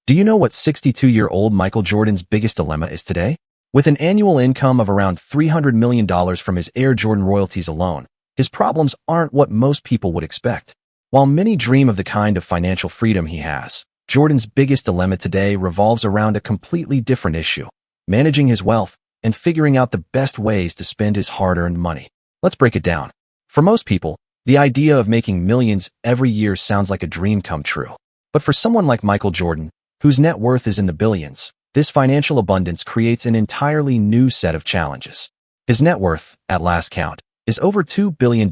Do you know what 62-year-old Michael Jordan's biggest dilemma is today? With an annual income of around $300 million from his Air Jordan royalties alone, his problems aren't what most people would expect. While many dream of the kind of financial freedom he has, Jordan's biggest dilemma today revolves around a completely different issue: managing his wealth and figuring out the best ways to spend his hard-earned money. Let's break it down. For most people, the idea of making millions every year sounds like a dream come true. But for someone like Michael Jordan, whose net worth is in the billions, this financial abundance creates an entirely new set of challenges. His net worth, at last count, is over $2 billion,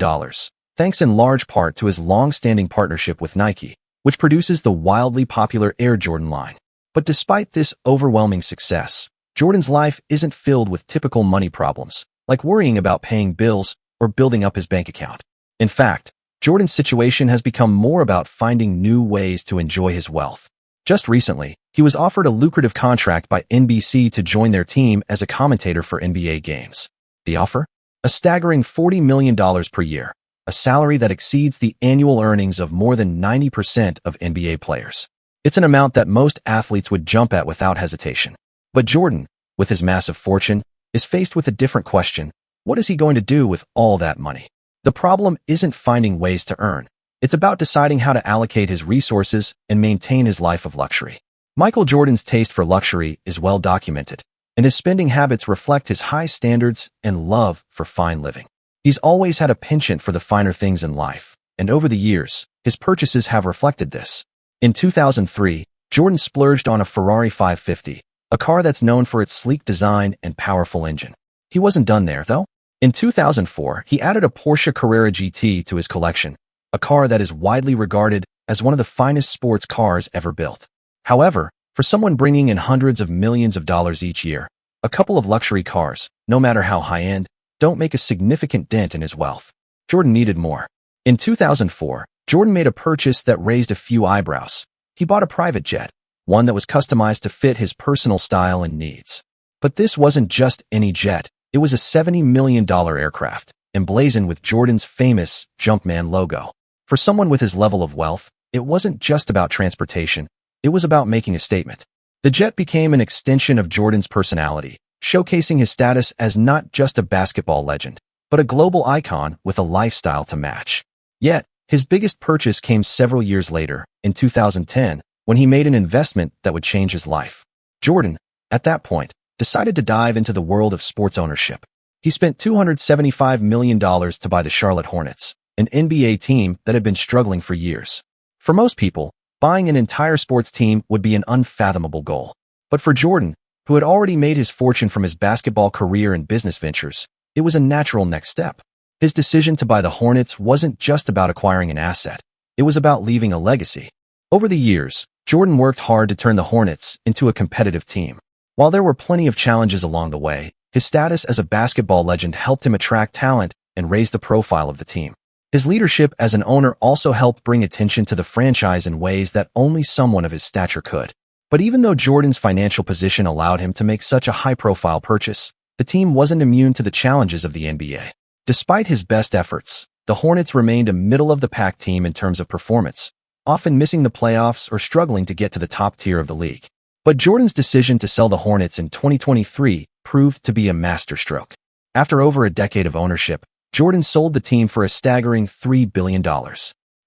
thanks in large part to his long-standing partnership with Nike, which produces the wildly popular Air Jordan line. But despite this overwhelming success, Jordan's life isn't filled with typical money problems, like worrying about paying bills or building up his bank account. In fact, Jordan's situation has become more about finding new ways to enjoy his wealth. Just recently, he was offered a lucrative contract by NBC to join their team as a commentator for NBA games. The offer? A staggering $40 million per year, a salary that exceeds the annual earnings of more than 90% of NBA players. It's an amount that most athletes would jump at without hesitation. But Jordan, with his massive fortune, is faced with a different question. What is he going to do with all that money? The problem isn't finding ways to earn. It's about deciding how to allocate his resources and maintain his life of luxury. Michael Jordan's taste for luxury is well documented, and his spending habits reflect his high standards and love for fine living. He's always had a penchant for the finer things in life, and over the years, his purchases have reflected this. In 2003, Jordan splurged on a Ferrari 550, a car that's known for its sleek design and powerful engine. He wasn't done there, though. In 2004, he added a Porsche Carrera GT to his collection, a car that is widely regarded as one of the finest sports cars ever built. However, for someone bringing in hundreds of millions of dollars each year, a couple of luxury cars, no matter how high-end, don't make a significant dent in his wealth. Jordan needed more. In 2004, Jordan made a purchase that raised a few eyebrows. He bought a private jet, one that was customized to fit his personal style and needs. But this wasn't just any jet. It was a $70 million aircraft, emblazoned with Jordan's famous Jumpman logo. For someone with his level of wealth, it wasn't just about transportation. It was about making a statement. The jet became an extension of Jordan's personality, showcasing his status as not just a basketball legend, but a global icon with a lifestyle to match. Yet, his biggest purchase came several years later, in 2010, when he made an investment that would change his life. Jordan, at that point, decided to dive into the world of sports ownership. He spent $275 million to buy the Charlotte Hornets, an NBA team that had been struggling for years. For most people, buying an entire sports team would be an unfathomable goal. But for Jordan, who had already made his fortune from his basketball career and business ventures, it was a natural next step. His decision to buy the Hornets wasn't just about acquiring an asset. It was about leaving a legacy. Over the years, Jordan worked hard to turn the Hornets into a competitive team. While there were plenty of challenges along the way, his status as a basketball legend helped him attract talent and raise the profile of the team. His leadership as an owner also helped bring attention to the franchise in ways that only someone of his stature could. But even though Jordan's financial position allowed him to make such a high-profile purchase, the team wasn't immune to the challenges of the NBA. Despite his best efforts, the Hornets remained a middle-of-the-pack team in terms of performance, often missing the playoffs or struggling to get to the top tier of the league. But Jordan's decision to sell the Hornets in 2023 proved to be a masterstroke. After over a decade of ownership, Jordan sold the team for a staggering $3 billion.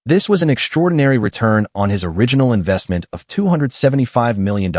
This was an extraordinary return on his original investment of $275 million,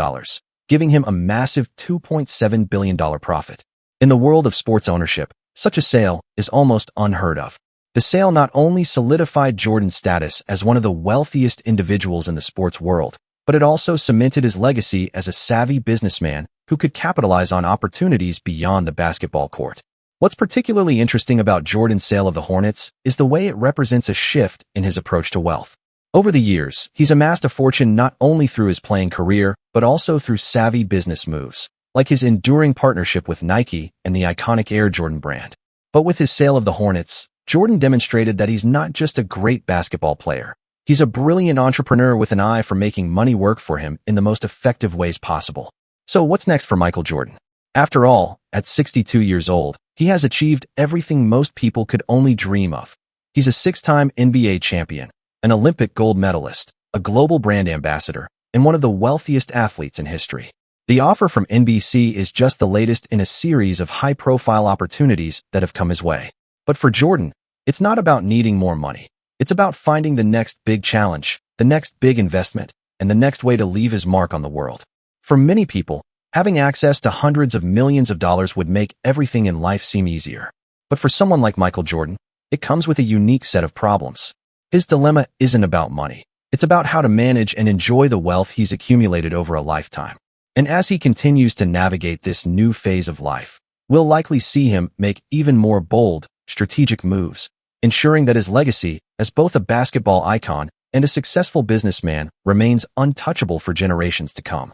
giving him a massive $2.7 billion profit. In the world of sports ownership, such a sale is almost unheard of. The sale not only solidified Jordan's status as one of the wealthiest individuals in the sports world, but it also cemented his legacy as a savvy businessman who could capitalize on opportunities beyond the basketball court. What's particularly interesting about Jordan's sale of the Hornets is the way it represents a shift in his approach to wealth. Over the years, he's amassed a fortune not only through his playing career, but also through savvy business moves, like his enduring partnership with Nike and the iconic Air Jordan brand. But with his sale of the Hornets, Jordan demonstrated that he's not just a great basketball player. He's a brilliant entrepreneur with an eye for making money work for him in the most effective ways possible. So what's next for Michael Jordan? After all, at 62 years old, he has achieved everything most people could only dream of. He's a six-time NBA champion, an Olympic gold medalist, a global brand ambassador, and one of the wealthiest athletes in history. The offer from NBC is just the latest in a series of high-profile opportunities that have come his way. But for Jordan, it's not about needing more money. It's about finding the next big challenge, the next big investment, and the next way to leave his mark on the world. For many people, having access to hundreds of millions of dollars would make everything in life seem easier. But for someone like Michael Jordan, it comes with a unique set of problems. His dilemma isn't about money. It's about how to manage and enjoy the wealth he's accumulated over a lifetime. And as he continues to navigate this new phase of life, we'll likely see him make even more bold, strategic moves, ensuring that his legacy as both a basketball icon and a successful businessman remains untouchable for generations to come.